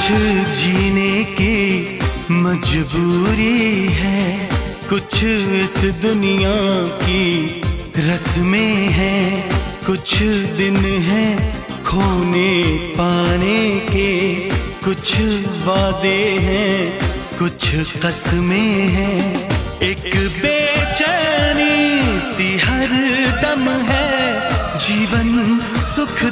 जीने की मजबूरी है, कुछ इस दुनिया की रस्में हैं, कुछ दिन हैं खोने पाने के, कुछ वादे हैं, कुछ कसमें हैं। एक बेचैनी सी हर दम है, जीवन सुख